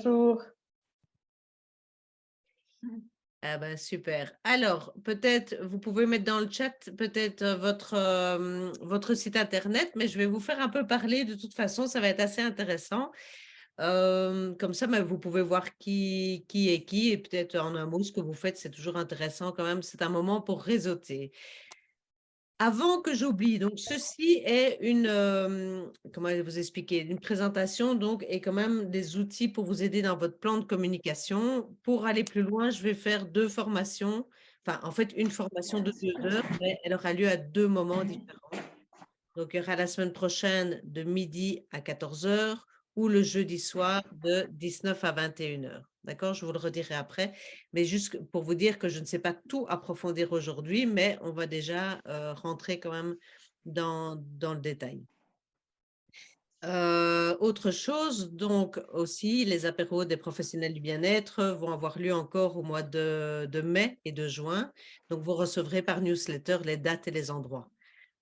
Bonjour. Ah ben super. Alors, peut-être, vous pouvez mettre dans le chat peut-être votre site internet, mais je vais vous faire un peu parler. De toute façon, ça va être assez intéressant. Comme ça, ben, vous pouvez voir qui est qui et peut-être en un mot ce que vous faites. C'est toujours intéressant quand même. C'est un moment pour réseauter. Avant que j'oublie, donc ceci est comment vous expliquer, une présentation donc et quand même des outils pour vous aider dans votre plan de communication. Pour aller plus loin, je vais faire deux formations, enfin en fait une formation de 2 heures, mais elle aura lieu à deux moments différents. Donc il y aura la semaine prochaine de midi à 14 heures ou le jeudi soir de 19 à 21 heures. D'accord? Je vous le redirai après. Mais juste pour vous dire que je ne sais pas tout approfondir aujourd'hui, mais on va déjà rentrer quand même dans le détail. Autre chose, donc aussi, les apéros des professionnels du bien-être vont avoir lieu encore au mois de mai et de juin. Donc, vous recevrez par newsletter les dates et les endroits.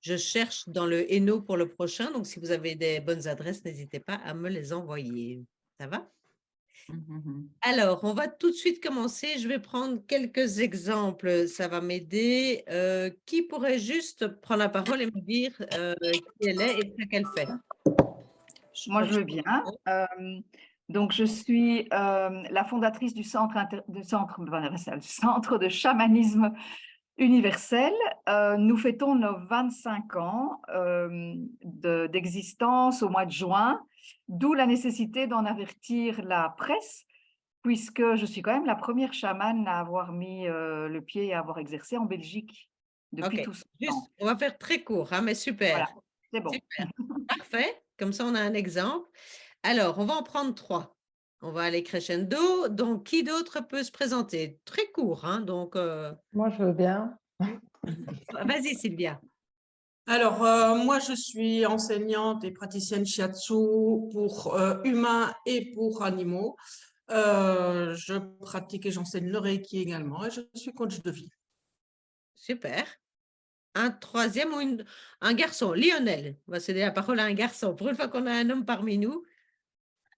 Je cherche dans le Hainaut pour le prochain, donc si vous avez des bonnes adresses, n'hésitez pas à me les envoyer. Ça va? Alors, on va tout de suite commencer. Je vais prendre quelques exemples, ça va m'aider. Qui pourrait juste prendre la parole et me dire qui elle est et ce qu'elle fait? Moi, je veux bien. Donc, je suis la fondatrice du centre de chamanisme universel. Nous fêtons nos 25 ans d'existence au mois de juin, d'où la nécessité d'en avertir la presse, puisque je suis quand même la première chamane à avoir mis le pied et à avoir exercé en Belgique depuis Ok, tout ce juste, temps. on va faire très court, hein, mais super. Voilà, c'est bon. Super. Parfait. Comme ça, on a un exemple. Alors, on va en prendre 3. On va aller crescendo. Donc, qui d'autre peut se présenter? Très court, hein, donc Moi, je veux bien. vas-y, Sylvia. Alors, moi, je suis enseignante et praticienne shiatsu pour humains et pour animaux. Je pratique et j'enseigne le Reiki également et je suis coach de vie. Super. Un troisième ou un garçon, Lionel. On va céder la parole à un garçon. Pour une fois qu'on a un homme parmi nous.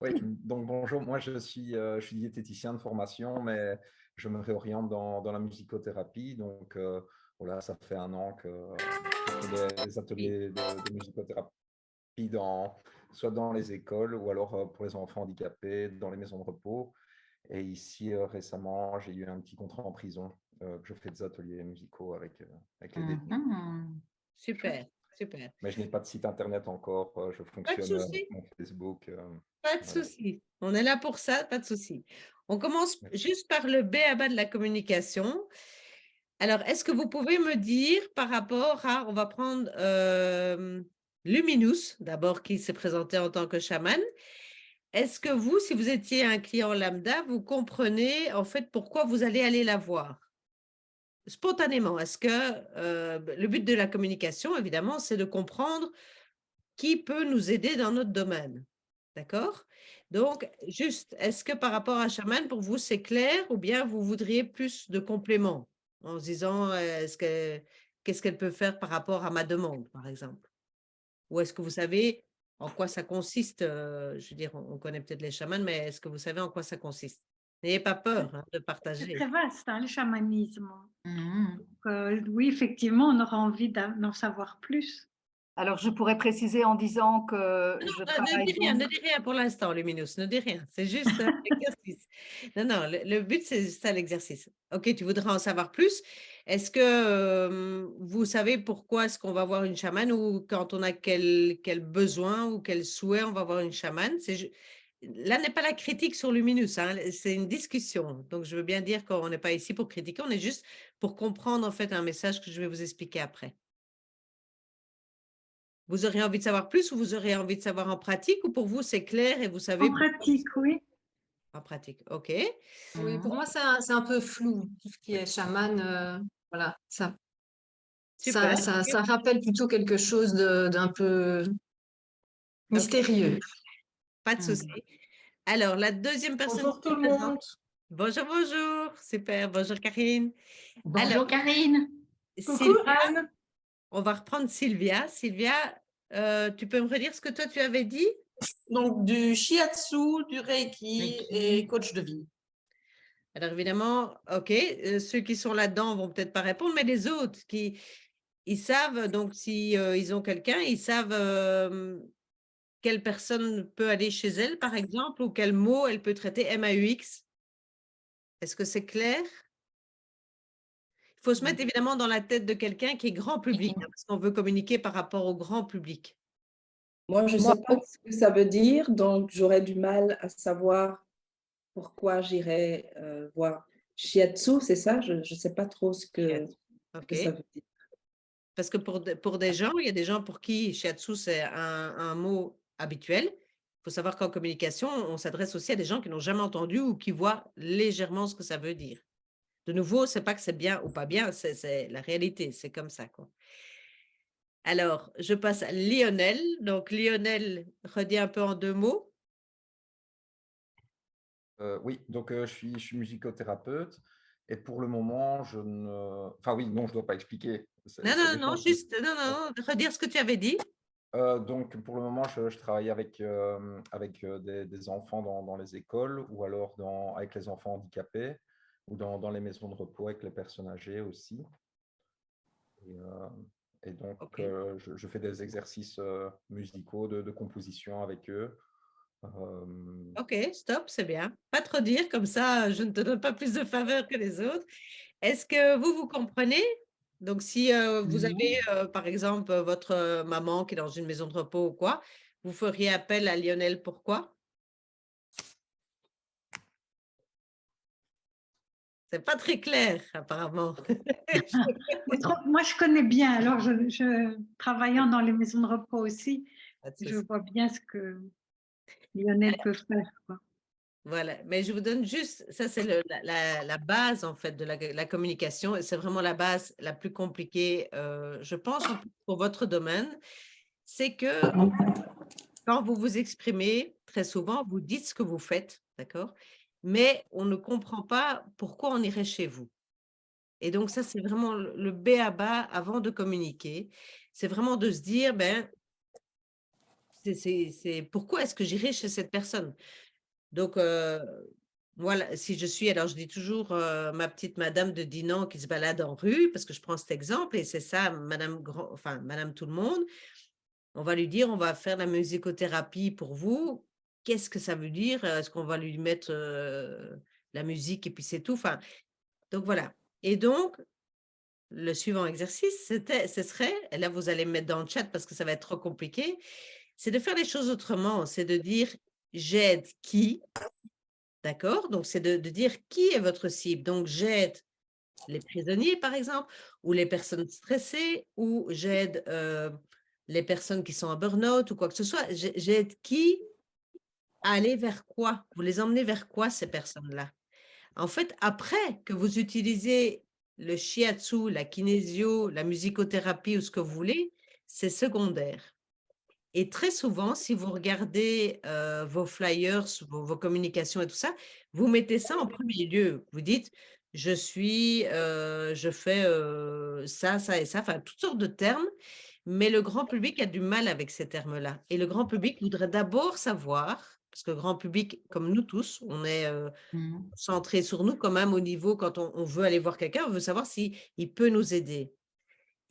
Oui, donc bonjour, moi je suis diététicien de formation, mais je me réoriente dans la musicothérapie. Donc voilà, ça fait 1 an que je fais des ateliers de musicothérapie soit dans les écoles ou alors pour les enfants handicapés, dans les maisons de repos. Et ici, récemment, j'ai eu un petit contrat en prison, que je fais des ateliers musicaux avec les détenus. Super, super. Mais je n'ai pas de site internet encore, je Pas de fonctionne souci. avec mon Facebook. Pas de voilà. souci. On est là pour ça, pas de souci. On commence juste par le B.A.-ba de la communication. Alors, est-ce que vous pouvez me dire par rapport à, on va prendre Luminous, d'abord qui s'est présenté en tant que chaman. Est-ce que vous, si vous étiez un client lambda, vous comprenez en fait pourquoi vous allez aller la voir? Spontanément, est-ce que le but de la communication, évidemment, c'est de comprendre qui peut nous aider dans notre domaine. D'accord? Donc, juste, est-ce que par rapport à chaman, pour vous, c'est clair ou bien vous voudriez plus de compléments en se disant, qu'est-ce qu'elle peut faire par rapport à ma demande, par exemple? Ou est-ce que vous savez en quoi ça consiste? Je veux dire, on connaît peut-être les chamans, mais est-ce que vous savez en quoi ça consiste? N'ayez pas peur hein, de C'est partager. très vaste, hein, le chamanisme. Donc, oui, effectivement, on aura envie d'en savoir plus. Alors, je pourrais préciser en disant que je Ne travaille dis rien, donc- ne dis rien pour l'instant, Luminous, ne dis rien. C'est juste l'exercice. Non, le but, c'est ça l'exercice. Ok, tu voudrais en savoir plus. Est-ce que vous savez pourquoi est-ce qu'on va voir une chamane ou quand on a quel besoin ou quel souhait on va voir une chamane? Là n'est pas la critique sur Luminous, hein, c'est une discussion. Donc, je veux bien dire qu'on n'est pas ici pour critiquer, on est juste pour comprendre en fait un message que je vais vous expliquer après. Vous auriez envie de savoir plus ou vous auriez envie de savoir en pratique ou pour vous, c'est clair et vous savez? En pratique, oui. En pratique, ok. Oui, pour moi, c'est un peu flou, tout ce qui est chaman. Voilà, Super. ça rappelle plutôt quelque chose d'un peu mystérieux. Pas de souci. Alors, la deuxième personne. Bonjour tout le monde. Bonjour, bonjour. Super. Bonjour, Karine. Bonjour, Alors, Karine. Coucou Sylvia, Anne. on va reprendre Sylvia. Sylvia, tu peux me redire ce que toi, tu avais dit? Donc, du shiatsu, du reiki et coach de vie. Alors évidemment, ok, ceux qui sont là-dedans vont peut-être pas répondre, mais les autres ils savent, donc si ils ont quelqu'un, ils savent quelle personne peut aller chez elle, par exemple, ou quel mot elle peut traiter MAUX. Est-ce que c'est clair? Il faut se mettre évidemment dans la tête de quelqu'un qui est grand public, hein, parce qu'on veut communiquer par rapport au grand public. Moi, je ne sais pas ce que ça veut dire, donc j'aurais du mal à savoir pourquoi j'irais voir Shiatsu, c'est ça? Je ne sais pas trop ce que Ok. ça veut dire. Parce que pour des gens, il y a des gens pour qui shiatsu, c'est un mot habituel. Il faut savoir qu'en communication, on s'adresse aussi à des gens qui n'ont jamais entendu ou qui voient légèrement ce que ça veut dire. De nouveau, c'est pas que c'est bien ou pas bien, c'est la réalité, c'est comme ça, quoi. Alors, je passe à Lionel. Donc, Lionel, redis un peu en 2 mots. Oui, donc je suis musicothérapeute et pour le moment, je ne... Enfin oui, non, je ne dois pas expliquer. Non, juste, non, redire ce que tu avais dit. Donc, pour le moment, je travaille avec des enfants dans les écoles ou alors avec les enfants handicapés ou dans les maisons de repos avec les personnes âgées aussi. Et donc, Ok. je fais des exercices musicaux de composition avec eux. Ok, stop, c'est bien. Pas trop dire, comme ça, je ne te donne pas plus de faveur que les autres. Est-ce que vous comprenez? Donc, si vous avez, par exemple, votre maman qui est dans une maison de repos ou quoi, vous feriez appel à Lionel, pourquoi? C'est pas très clair, apparemment. Moi, je connais bien. Alors, travaillant dans les maisons de repos aussi, je vois bien ce que Lionel peut faire, quoi. Voilà, mais je vous donne juste, ça c'est la base en fait de la communication et c'est vraiment la base la plus compliquée, je pense, en plus pour votre domaine, c'est que quand vous vous exprimez, très souvent, vous dites ce que vous faites, d'accord? Mais on ne comprend pas pourquoi on irait chez vous. Et donc ça, c'est vraiment le B à bas avant de communiquer. C'est vraiment de se dire, ben, c'est pourquoi est-ce que j'irai chez cette personne? Donc, voilà, si je suis, alors je dis toujours ma petite madame de Dinan qui se balade en rue, parce que je prends cet exemple, et c'est ça, madame tout le monde, on va lui dire, on va faire la musicothérapie pour vous. Qu'est-ce que ça veut dire? Est-ce qu'on va lui mettre la musique et puis c'est tout? Enfin, donc voilà. Et donc, le suivant exercice, ce serait, et là vous allez me mettre dans le chat parce que ça va être trop compliqué, c'est de faire les choses autrement, c'est de dire j'aide qui? D'accord? Donc, c'est de dire qui est votre cible. Donc, j'aide les prisonniers, par exemple, ou les personnes stressées, ou j'aide les personnes qui sont en burn-out ou quoi que ce soit. J'aide qui à aller vers quoi? Vous les emmenez vers quoi, ces personnes-là? En fait, après que vous utilisez le shiatsu, la kinésio, la musicothérapie ou ce que vous voulez, c'est secondaire. Et très souvent, si vous regardez vos flyers, vos communications et tout ça, vous mettez ça en premier lieu. Vous dites, je fais ça et ça, enfin, toutes sortes de termes, mais le grand public a du mal avec ces termes-là. Et le grand public voudrait d'abord savoir, parce que le grand public, comme nous tous, on est centré sur nous quand même au niveau, quand on veut aller voir quelqu'un, on veut savoir s'il peut nous aider.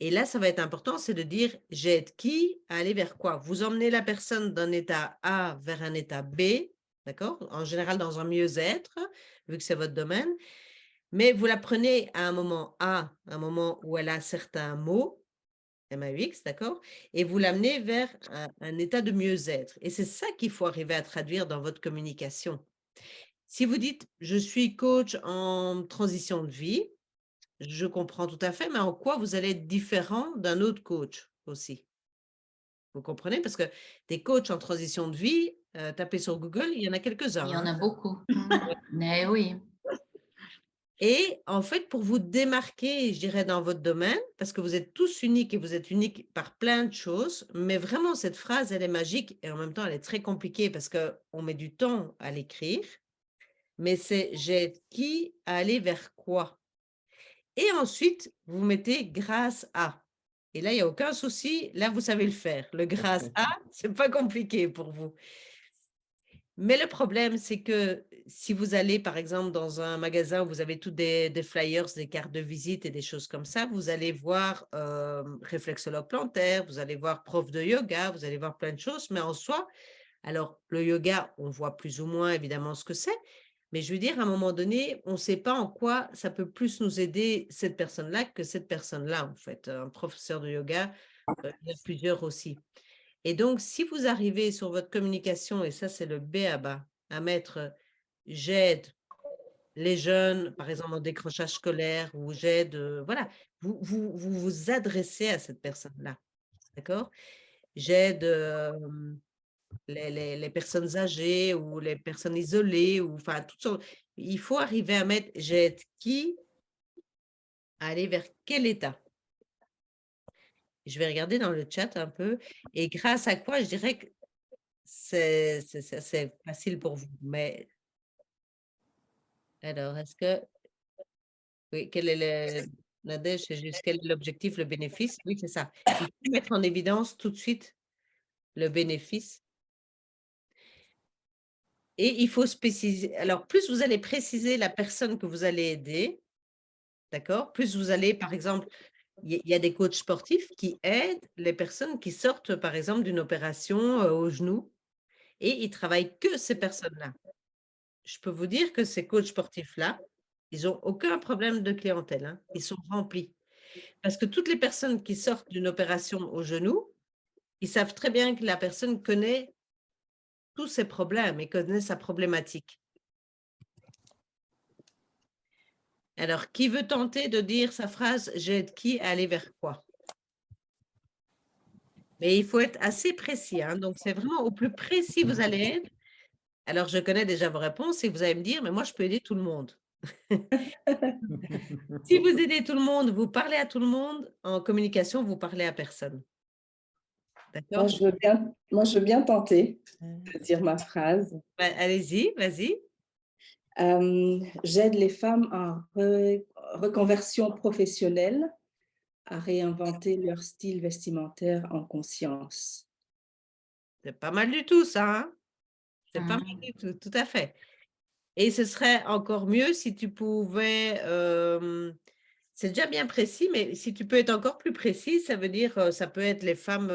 Et là, ça va être important, c'est de dire j'aide qui à aller vers quoi? Vous emmenez la personne d'un état A vers un état B, d'accord? En général, dans un mieux-être, vu que c'est votre domaine. Mais vous la prenez à un moment A, un moment où elle a certains mots, MAUX, d'accord? Et vous l'amenez vers un état de mieux-être. Et c'est ça qu'il faut arriver à traduire dans votre communication. Si vous dites je suis coach en transition de vie, je comprends tout à fait, mais en quoi vous allez être différent d'un autre coach aussi? Vous comprenez? Parce que des coachs en transition de vie, tapez sur Google, il y en a quelques-uns. Il y en a beaucoup. Mais oui. Et en fait, pour vous démarquer, je dirais, dans votre domaine, parce que vous êtes tous uniques et vous êtes uniques par plein de choses, mais vraiment, cette phrase, elle est magique et en même temps, elle est très compliquée parce qu'on met du temps à l'écrire, mais c'est j'aide qui à aller vers quoi? Et ensuite, vous mettez grâce à. Et là, il n'y a aucun souci. Là, vous savez le faire. Le grâce à, ce n'est pas compliqué pour vous. Mais le problème, c'est que si vous allez, par exemple, dans un magasin où vous avez tous des flyers, des cartes de visite et des choses comme ça, vous allez voir réflexologue plantaire, vous allez voir prof de yoga, vous allez voir plein de choses, mais en soi, alors le yoga, on voit plus ou moins évidemment ce que c'est, mais je veux dire, à un moment donné, on ne sait pas en quoi ça peut plus nous aider cette personne-là que cette personne-là, en fait. Un professeur de yoga, il y en a plusieurs aussi. Et donc, si vous arrivez sur votre communication, et ça, c'est le B à bas, à mettre j'aide les jeunes, par exemple, en décrochage scolaire, ou j'aide, voilà, vous adressez à cette personne-là, d'accord? J'aide les personnes âgées ou les personnes isolées, ou enfin, toutes sortes. Il faut arriver à mettre j'aide qui, à aller vers quel état? Je vais regarder dans le chat un peu, et grâce à quoi je dirais que c'est facile pour vous. Mais alors, est-ce que, oui, quel est Nadège, c'est juste quel est l'objectif, le bénéfice? Oui, c'est ça. Il faut mettre en évidence tout de suite le bénéfice. Et il faut spécifier. Alors, plus vous allez préciser la personne que vous allez aider, d'accord? Plus vous allez, par exemple, il y a des coachs sportifs qui aident les personnes qui sortent, par exemple, d'une opération au genou, et ils travaillent que ces personnes-là. Je peux vous dire que ces coachs sportifs-là, ils n'ont aucun problème de clientèle, hein. Ils sont remplis. Parce que toutes les personnes qui sortent d'une opération au genou, ils savent très bien que la personne connaît tous ses problèmes et connaît sa problématique. Alors, qui veut tenter de dire sa phrase « j'aide qui à aller vers quoi ?» Mais il faut être assez précis, hein. Donc, c'est vraiment au plus précis vous allez être. Alors, je connais déjà vos réponses et vous allez me dire « mais moi, je peux aider tout le monde. » Si vous aidez tout le monde, vous parlez à tout le monde, en communication, vous parlez à personne. D'accord? Moi, je veux bien tenter de dire ma phrase. Allez-y, vas-y. J'aide les femmes en reconversion professionnelle à réinventer leur style vestimentaire en conscience. C'est pas mal du tout, ça, hein? C'est pas mal du tout, tout à fait. Et ce serait encore mieux si tu pouvais, c'est déjà bien précis, mais si tu peux être encore plus précis, ça veut dire, ça peut être les femmes,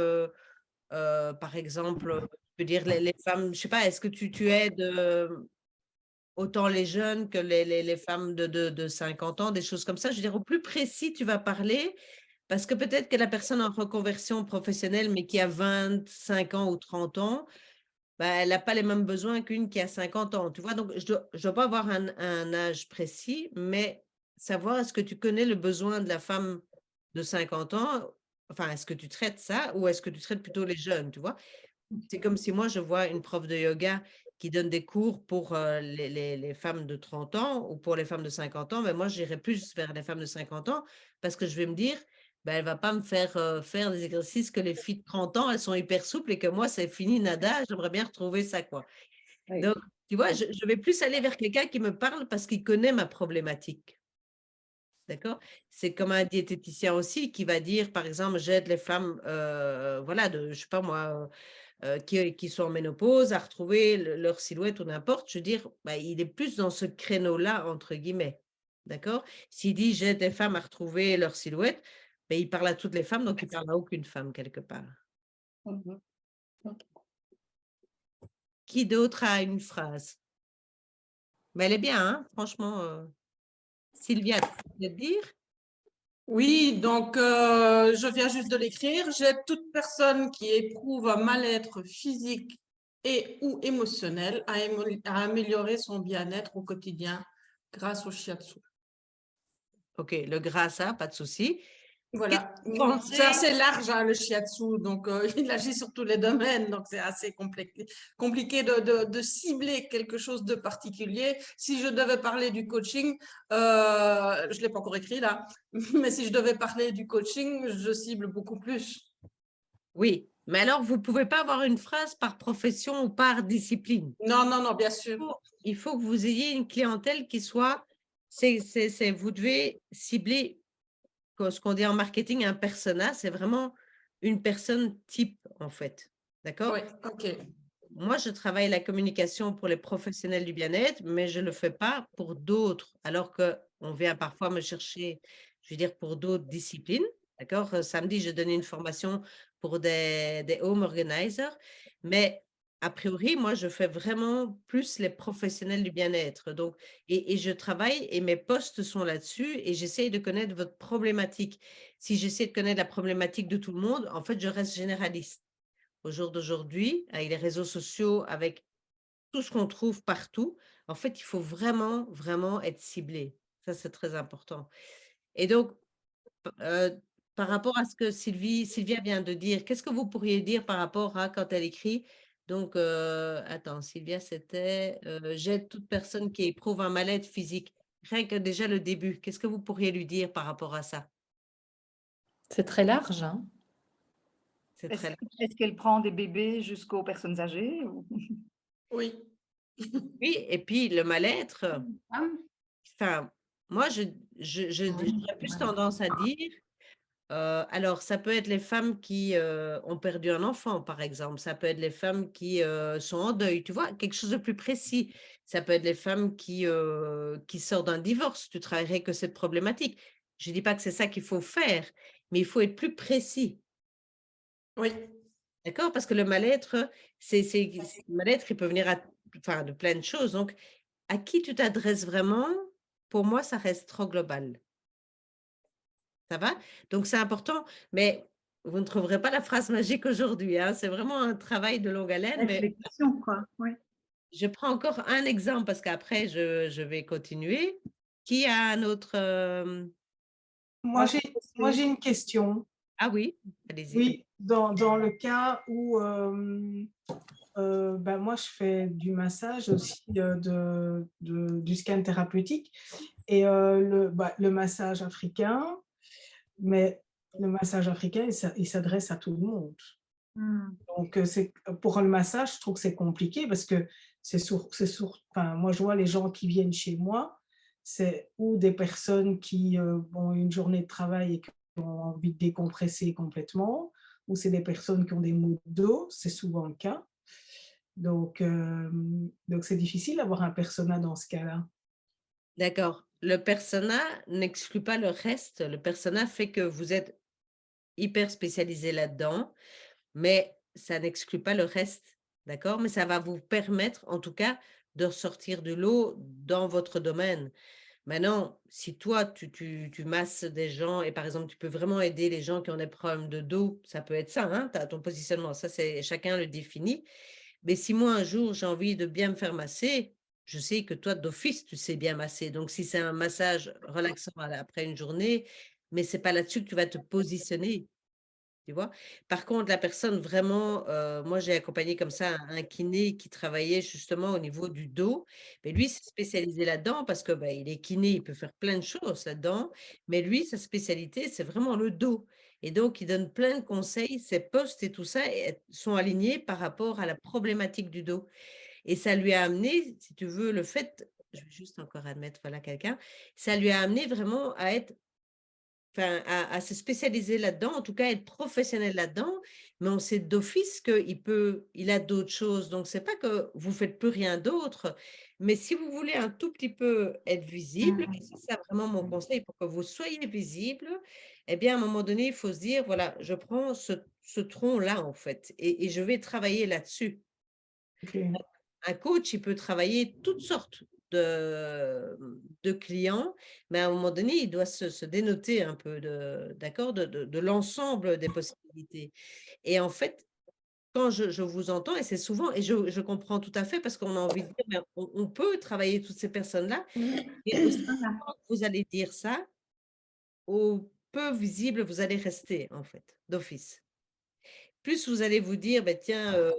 par exemple, tu peux dire les femmes, je ne sais pas, est-ce que tu aides autant les jeunes que les femmes de 50 ans, des choses comme ça? Je veux dire, au plus précis tu vas parler, parce que peut-être que la personne en reconversion professionnelle, mais qui a 25 ans ou 30 ans, bah, elle n'a pas les mêmes besoins qu'une qui a 50 ans, tu vois? Donc, je dois pas avoir un âge précis, mais savoir est-ce que tu connais le besoin de la femme de 50 ans? Enfin, est-ce que tu traites ça ou est-ce que tu traites plutôt les jeunes, tu vois? C'est comme si moi, je vois une prof de yoga qui donne des cours pour les femmes de 30 ans ou pour les femmes de 50 ans, mais moi, j'irai plus vers les femmes de 50 ans parce que je vais me dire, ben, elle ne va pas me faire faire des exercices que les filles de 30 ans, elles sont hyper souples et que moi, c'est fini, nada, j'aimerais bien retrouver ça, quoi. Oui. Donc, tu vois, je vais plus aller vers quelqu'un qui me parle parce qu'il connaît ma problématique. D'accord? C'est comme un diététicien aussi qui va dire, par exemple, j'aide les femmes, voilà, je sais pas moi, qui sont en ménopause à retrouver leur silhouette ou n'importe. Je veux dire, bah, il est plus dans ce créneau-là, entre guillemets. D'accord? S'il dit j'aide les femmes à retrouver leur silhouette, ben, il parle à toutes les femmes, donc il parle à aucune femme quelque part. Mhm. Okay. Qui d'autre a une phrase? Mais elle est bien, hein, franchement. Sylvia, tu peux te dire? Oui, donc je viens juste de l'écrire. J'aide toute personne qui éprouve un mal-être physique et ou émotionnel à améliorer son bien-être au quotidien grâce au shiatsu. Ok, le grâce, pas de souci. Voilà, Qu'est-ce que vous pensez? c'est assez large, hein, le shiatsu, donc il agit sur tous les domaines, donc c'est assez compliqué de cibler quelque chose de particulier. Si je devais parler du coaching, je ne l'ai pas encore écrit là, mais si je devais parler du coaching, je cible beaucoup plus. Oui, mais alors vous ne pouvez pas avoir une phrase par profession ou par discipline. Non, non, non, bien sûr. Il faut que vous ayez une clientèle qui soit, vous devez cibler ce qu'on dit en marketing, un persona, c'est vraiment une personne type, en fait. D'accord? Oui, ok. moi, je travaille la communication pour les professionnels du bien-être, mais je ne le fais pas pour d'autres, alors qu'on vient parfois me chercher, je veux dire, pour d'autres disciplines. D'accord? Samedi, je donnais une formation pour des home organizers, mais a priori, moi, je fais vraiment plus les professionnels du bien-être. Donc, et je travaille et mes postes sont là-dessus et j'essaye de connaître votre problématique. Si j'essaie de connaître la problématique de tout le monde, en fait, je reste généraliste. Au jour d'aujourd'hui, avec les réseaux sociaux, avec tout ce qu'on trouve partout, en fait, il faut vraiment, vraiment être ciblé. Ça, c'est très important. Et donc, par rapport à ce que Sylvia vient de dire, qu'est-ce que vous pourriez dire par rapport à quand elle écrit? Donc, attends, Sylvia, c'était j'aide toute personne qui éprouve un mal-être physique. Rien que déjà le début, qu'est-ce que vous pourriez lui dire par rapport à ça? C'est très large, hein? C'est Est-ce très large. est-ce qu'elle prend des bébés jusqu'aux personnes âgées ou- Oui. Oui, et puis le mal-être, Ah, enfin, moi, oui, j'aurais plus voilà. tendance à dire, alors ça peut être les femmes qui ont perdu un enfant, par exemple, ça peut être les femmes qui sont en deuil, tu vois, quelque chose de plus précis. Ça peut être les femmes qui sortent d'un divorce, tu travaillerais que cette problématique. Je ne dis pas que c'est ça qu'il faut faire, mais il faut être plus précis. Oui. D'accord? Parce que le mal-être, le mal-être, il peut venir enfin, de plein de choses. Donc, à qui tu t'adresses vraiment? Pour moi, ça reste trop global. Ça va? Donc, c'est important, mais vous ne trouverez pas la phrase magique aujourd'hui, hein. C'est vraiment un travail de longue haleine, mais Réflexion, quoi. Oui. je prends encore un exemple parce qu'après, je vais continuer. Qui a un autre... Moi, j'ai une question. Ah oui, allez-y. Oui, dans le cas où ben moi, je fais du massage aussi, du scan thérapeutique et le massage africain, mais le massage africain, il s'adresse à tout le monde. Donc, pour le massage, je trouve que c'est compliqué parce que enfin, moi, je vois les gens qui viennent chez moi, c'est ou des personnes qui ont une journée de travail et qui ont envie de décompresser complètement, ou c'est des personnes qui ont des maux de dos, c'est souvent le cas. Donc, c'est difficile d'avoir un persona dans ce cas-là. D'accord. Le persona n'exclut pas le reste. Le persona fait que vous êtes hyper spécialisé là-dedans, mais ça n'exclut pas le reste, d'accord? Mais ça va vous permettre, en tout cas, de ressortir de l'eau dans votre domaine. Maintenant, si toi, tu masses des gens et par exemple, tu peux vraiment aider les gens qui ont des problèmes de dos, ça peut être ça, hein, ton positionnement, ça, c'est chacun le définit. Mais si moi, un jour, j'ai envie de bien me faire masser, je sais que toi, d'office, tu sais bien masser. Donc, si c'est un massage relaxant après une journée, mais c'est pas là-dessus que tu vas te positionner. Tu vois? Par contre, la personne vraiment, moi j'ai accompagné comme ça un kiné qui travaillait justement au niveau du dos. Mais lui, s'est spécialisé là-dedans parce que, bah, il est kiné, il peut faire plein de choses là-dedans. Mais lui, sa spécialité, c'est vraiment le dos. Et donc, il donne plein de conseils. Ses postes et tout ça sont alignés par rapport à la problématique du dos. Et ça lui a amené, si tu veux, le fait, je vais juste encore admettre, voilà quelqu'un, ça lui a amené vraiment à être enfin, à se spécialiser là-dedans, en tout cas être professionnel là-dedans, mais on sait d'office il a d'autres choses. Donc, c'est pas que vous faites plus rien d'autre, mais si vous voulez un tout petit peu être visible, et c'est ça vraiment mon conseil pour que vous soyez visible, eh bien, à un moment donné, il faut se dire, voilà, je prends ce tronc-là, en fait, et je vais travailler là-dessus. Ok. Un coach, il peut travailler toutes sortes de clients, mais à un moment donné, il doit se dénoter un peu d'accord, de l'ensemble des possibilités. Et en fait, quand je vous entends, et c'est souvent, et je comprends tout à fait parce qu'on a envie de dire, ben, on peut travailler toutes ces personnes-là, et aussi, Voilà. quand vous allez dire ça, au peu visible, vous allez rester, en fait, d'office. Plus vous allez vous dire, ben, tiens,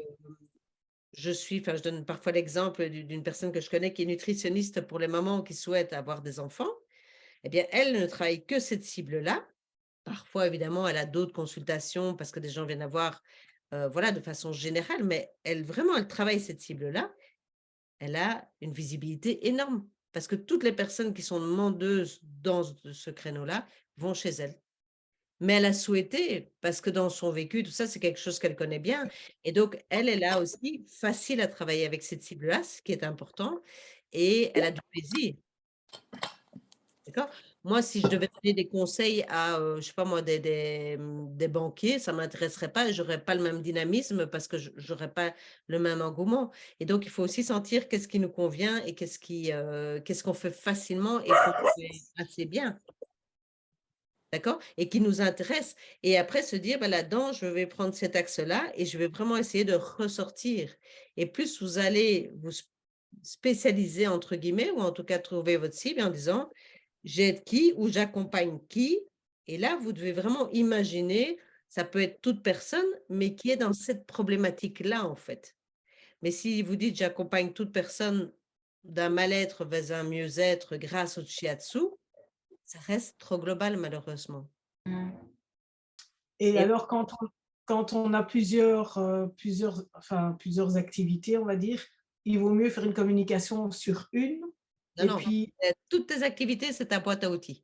enfin, je donne parfois l'exemple d'une personne que je connais qui est nutritionniste pour les mamans qui souhaitent avoir des enfants. Eh bien, elle ne travaille que cette cible-là. Parfois, évidemment, elle a d'autres consultations parce que des gens viennent avoir, voilà, de façon générale, mais vraiment, elle travaille cette cible-là. Elle a une visibilité énorme parce que toutes les personnes qui sont demandeuses dans ce créneau-là vont chez elle. mais elle a souhaité, parce que dans son vécu, tout ça, c'est quelque chose qu'elle connaît bien. Et donc, elle a aussi facile à travailler avec cette cible-là, ce qui est important, et elle a du plaisir. D'accord? Moi, si je devais donner des conseils à, je sais pas moi, des banquiers, ça ne m'intéresserait pas et je n'aurais pas le même dynamisme parce que je n'aurais pas le même engouement. Et donc, il faut aussi sentir qu'est-ce qui nous convient et qu'est-ce qu'on fait facilement et qu'on fait assez bien. D'accord? Et qui nous intéresse. Et après, se dire, ben, là-dedans, je vais prendre cet axe-là et je vais vraiment essayer de ressortir. Et plus vous allez vous spécialiser, entre guillemets, ou en tout cas trouver votre cible en disant, j'aide qui ou j'accompagne qui. Et là, vous devez vraiment imaginer, ça peut être toute personne, mais qui est dans cette problématique-là, en fait. Mais si vous dites, j'accompagne toute personne d'un mal-être vers un mieux-être grâce au shiatsu, ça reste trop global, malheureusement. Et alors, quand on a plusieurs activités, on va dire, il vaut mieux faire une communication sur une. Non, toutes tes activités, c'est ta boîte à outils.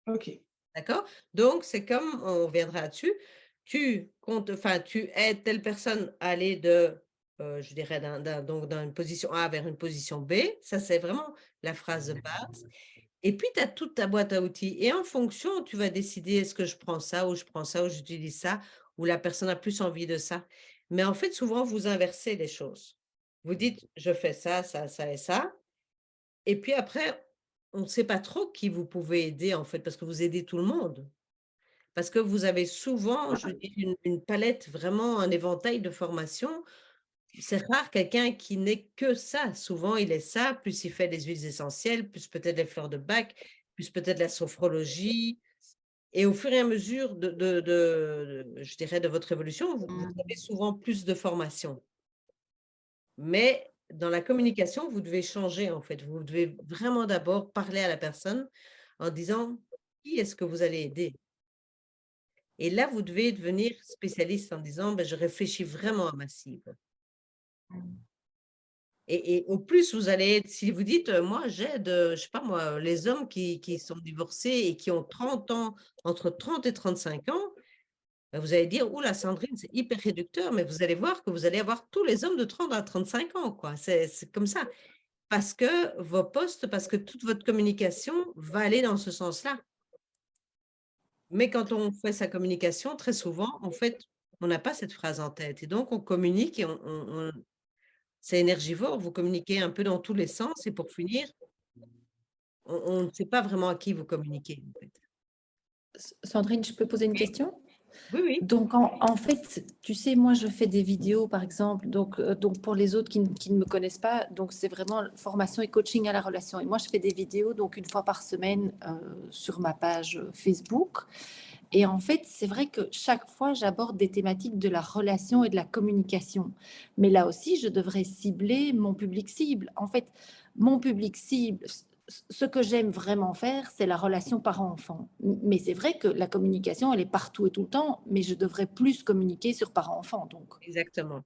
OK. D'accord? Donc, c'est comme, on reviendra là-dessus, tu aides telle personne à aller je dirais, d'une position A vers une position B. Ça, c'est vraiment la phrase de base. Et puis, tu as toute ta boîte à outils. Et en fonction, tu vas décider, est-ce que je prends ça, ou j'utilise ça, ou la personne a plus envie de ça. Mais en fait, souvent, vous inversez les choses. Vous dites, je fais ça, ça, ça et ça. Et puis après, on ne sait pas trop qui vous pouvez aider, en fait, parce que vous aidez tout le monde. Parce que vous avez souvent, je veux dire, une palette, vraiment un éventail de formations. C'est rare quelqu'un qui n'est que ça. Souvent, il est ça, plus il fait les huiles essentielles, plus peut-être les fleurs de bac, plus peut-être la sophrologie. Et au fur et à mesure je dirais, de votre évolution, vous avez souvent plus de formations. Mais dans la communication, vous devez changer, en fait. Vous devez vraiment d'abord parler à la personne en disant qui est-ce que vous allez aider. Et là, vous devez devenir spécialiste en disant je réfléchis vraiment à ma cible. Et au plus, vous allez être, si vous dites, moi, j'aide, je sais pas moi, les hommes qui sont divorcés et qui ont 30 ans, entre 30 et 35 ans, vous allez dire, oula, Sandrine, c'est hyper réducteur, mais vous allez voir que vous allez avoir tous les hommes de 30 à 35 ans, quoi. C'est comme ça. Parce que vos postes, parce que toute votre communication va aller dans ce sens-là. Mais quand on fait sa communication, très souvent, en fait, on n'a pas cette phrase en tête. Et donc, on communique et c'est énergivore, vous communiquez un peu dans tous les sens. Et pour finir, on ne sait pas vraiment à qui vous communiquez, en fait. Sandrine, je peux poser une question? Oui, oui. Donc, en fait, tu sais, moi, je fais des vidéos, par exemple. Donc pour les autres qui ne me connaissent pas, donc c'est vraiment formation et coaching à la relation. Et moi, je fais des vidéos, donc une fois par semaine sur ma page Facebook. Et en fait, c'est vrai que chaque fois, j'aborde des thématiques de la relation et de la communication. Mais là aussi, je devrais cibler mon public cible. En fait, mon public cible, ce que j'aime vraiment faire, c'est la relation parent-enfant. Mais c'est vrai que la communication, elle est partout et tout le temps, mais je devrais plus communiquer sur parent-enfant, donc. Exactement.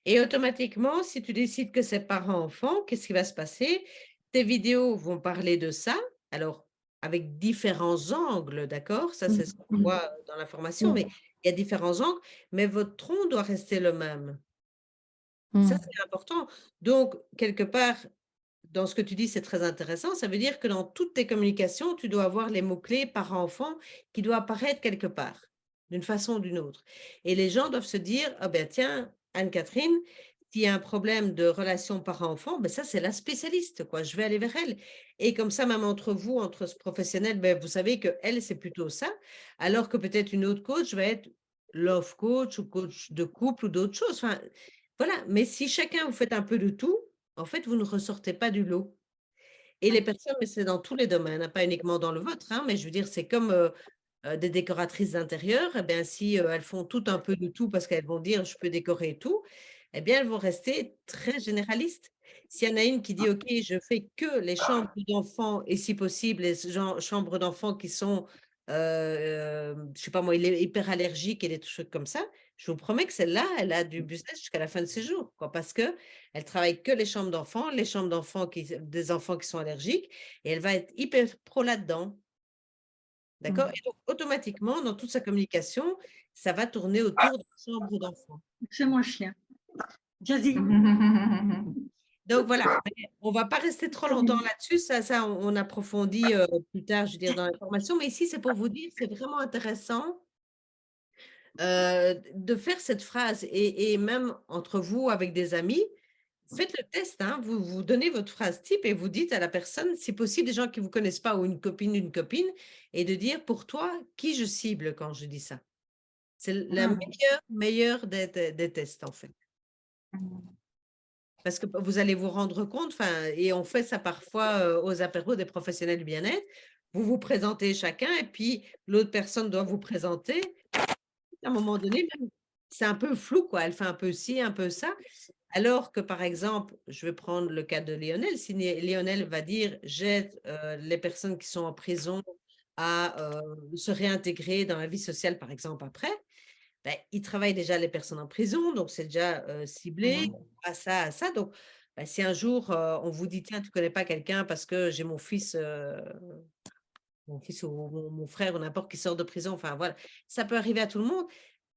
Et automatiquement, si tu décides que c'est parent-enfant, qu'est-ce qui va se passer? Tes vidéos vont parler de ça, alors avec différents angles, d'accord? Ça, c'est ce qu'on voit dans la formation, mais il y a différents angles, mais votre tronc doit rester le même. Ça, c'est important. Donc, quelque part, dans ce que tu dis, c'est très intéressant. Ça veut dire que dans toutes tes communications, tu dois avoir les mots-clés parent-enfant qui doivent apparaître quelque part, d'une façon ou d'une autre. Et les gens doivent se dire, ah ben tiens, Anne-Catherine, s'il y a un problème de relation parent-enfant, ben ça, c'est la spécialiste, quoi. Je vais aller vers elle. Et comme ça, même entre vous, entre ce professionnel, ben vous savez qu'elle, c'est plutôt ça, alors que peut-être une autre coach va être love coach ou coach de couple ou d'autres choses. Enfin, voilà. Mais si chacun, vous faites un peu de tout, en fait, vous ne ressortez pas du lot. Et les personnes, mais c'est dans tous les domaines, hein, pas uniquement dans le vôtre, hein, mais je veux dire, c'est comme des décoratrices d'intérieur. Eh bien, si elles font tout un peu de tout parce qu'elles vont dire je peux décorer tout, eh bien, elles vont rester très généralistes. S'il y en a une qui dit OK, je fais que les chambres d'enfants et si possible, les chambres d'enfants qui sont, je ne sais pas moi, hyper allergiques et des trucs comme ça, je vous promets que celle-là, elle a du business jusqu'à la fin de ses jours, quoi, parce qu'elle travaille que les chambres d'enfants des enfants qui sont allergiques, et elle va être hyper pro là-dedans. D'accord? Et donc, automatiquement, dans toute sa communication, ça va tourner autour de la chambre d'enfant. C'est mon chien. Jazzy. Donc voilà, mais on ne va pas rester trop longtemps là-dessus, ça on approfondit plus tard, je veux dire, dans la formation, mais ici c'est pour vous dire, c'est vraiment intéressant de faire cette phrase et même entre vous avec des amis, faites le test, hein, vous donnez votre phrase type et vous dites à la personne, si possible, des gens qui ne vous connaissent pas ou une copine, et de dire pour toi, qui je cible quand je dis ça. C'est la meilleure des tests en fait. Parce que vous allez vous rendre compte, et on fait ça parfois aux apéros des professionnels du bien-être, vous vous présentez chacun et puis l'autre personne doit vous présenter. À un moment donné, c'est un peu flou, quoi. Elle fait un peu ci, un peu ça. Alors que, par exemple, je vais prendre le cas de Lionel. Si Lionel va dire « j'aide les personnes qui sont en prison à se réintégrer dans la vie sociale, par exemple, après », ben, il travaille déjà les personnes en prison, donc c'est déjà ciblé à ça. Donc, ben, si un jour, on vous dit, tiens, tu ne connais pas quelqu'un parce que j'ai mon fils ou mon frère ou n'importe qui sort de prison, enfin voilà, ça peut arriver à tout le monde,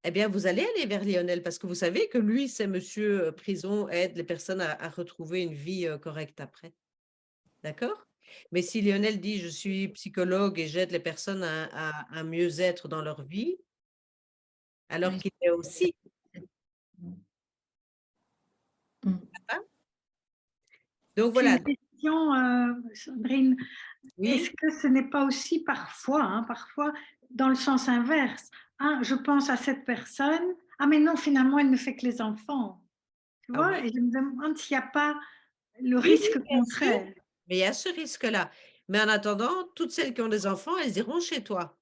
eh bien, vous allez aller vers Lionel parce que vous savez que lui, c'est monsieur prison, aide les personnes à retrouver une vie correcte après. D'accord? Mais si Lionel dit, je suis psychologue et j'aide les personnes à mieux être dans leur vie, alors qu'il est aussi. Donc voilà. Une question, Sandrine. Oui. Est-ce que ce n'est pas aussi parfois dans le sens inverse, je pense à cette personne, mais non, finalement, elle ne fait que les enfants. Tu vois, oui. et je me demande s'il n'y a pas le risque contraire. Mais il y a ce risque-là. Mais en attendant, toutes celles qui ont des enfants, elles iront chez toi.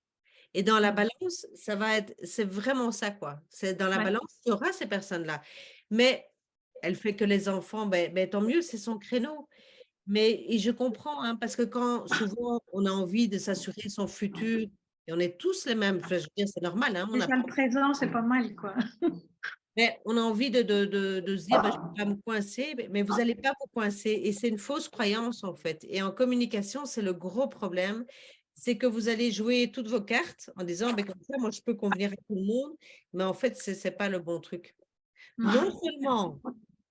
Et dans la balance, c'est vraiment ça, quoi. C'est dans la balance, il y aura ces personnes-là. Mais elle fait que les enfants, ben, tant mieux, c'est son créneau. Et je comprends, hein, parce que quand souvent on a envie de s'assurer son futur, et on est tous les mêmes, je veux dire, c'est normal. Hein, Déjà le présent, c'est pas mal, quoi. Mais on a envie de se dire, je ne vais pas me coincer, mais vous n'allez pas vous coincer. Et c'est une fausse croyance, en fait. Et en communication, c'est le gros problème. C'est que vous allez jouer toutes vos cartes en disant, comme ça, moi, je peux convenir à tout le monde. Mais en fait, ce n'est pas le bon truc. Non seulement,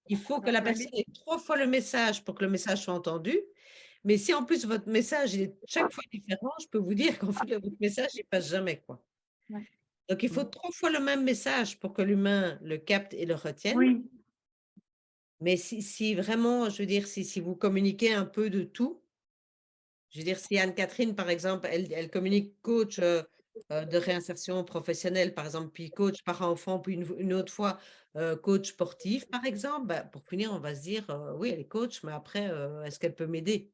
il faut que la personne ait 3 fois le message pour que le message soit entendu. Mais si en plus, votre message est chaque fois différent, je peux vous dire qu'en fait, votre message, il ne passe jamais, quoi. Donc, il faut 3 fois le même message pour que l'humain le capte et le retienne. Oui. Mais si vraiment, je veux dire, si vous communiquez un peu de tout, je veux dire, si Anne-Catherine, par exemple, elle communique coach de réinsertion professionnelle, par exemple, puis coach parent-enfant, puis une autre fois coach sportif, par exemple, pour finir, on va se dire, oui, elle est coach, mais après, est-ce qu'elle peut m'aider?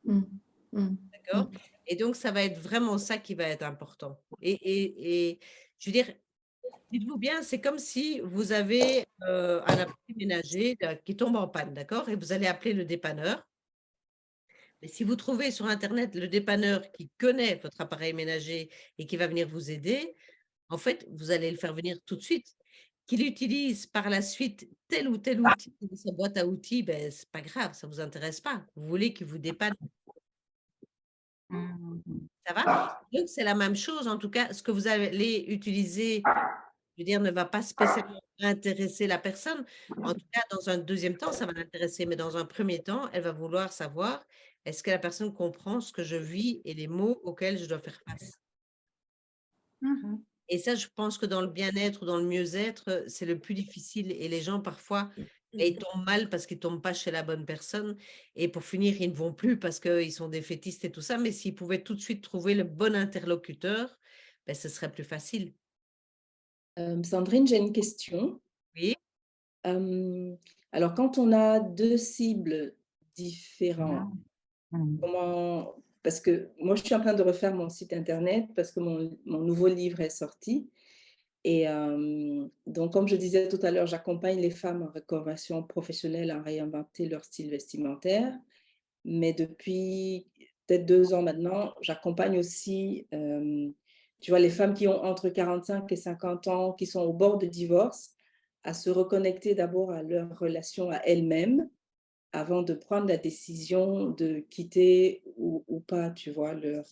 D'accord? Et donc, ça va être vraiment ça qui va être important. Et je veux dire, dites-vous bien, c'est comme si vous avez un appareil ménager qui tombe en panne, d'accord? Et vous allez appeler le dépanneur. Mais si vous trouvez sur Internet le dépanneur qui connaît votre appareil ménager et qui va venir vous aider, en fait, vous allez le faire venir tout de suite. Qu'il utilise par la suite tel ou tel outil de sa boîte à outils, ce n'est pas grave, ça ne vous intéresse pas. Vous voulez qu'il vous dépanne. Ça va? Donc, c'est la même chose. En tout cas, ce que vous allez utiliser, je veux dire, ne va pas spécialement intéresser la personne. En tout cas, dans un deuxième temps, ça va l'intéresser. Mais dans un premier temps, elle va vouloir savoir est-ce que la personne comprend ce que je vis et les mots auxquels je dois faire face. Et ça, je pense que dans le bien-être ou dans le mieux-être, c'est le plus difficile. Et les gens, parfois, ils tombent mal parce qu'ils ne tombent pas chez la bonne personne. Et pour finir, ils ne vont plus parce qu'ils sont défaitistes et tout ça. Mais s'ils pouvaient tout de suite trouver le bon interlocuteur, ce serait plus facile. Sandrine, j'ai une question. Oui. Alors, quand on a 2 cibles différentes, comment... Parce que moi, je suis en train de refaire mon site internet parce que mon nouveau livre est sorti. Et donc, comme je disais tout à l'heure, j'accompagne les femmes en reconversion professionnelle à réinventer leur style vestimentaire. Mais depuis peut-être 2 ans maintenant, j'accompagne aussi, tu vois, les femmes qui ont entre 45 et 50 ans, qui sont au bord de divorce, à se reconnecter d'abord à leur relation à elles-mêmes avant de prendre la décision de quitter ou pas, tu vois, leur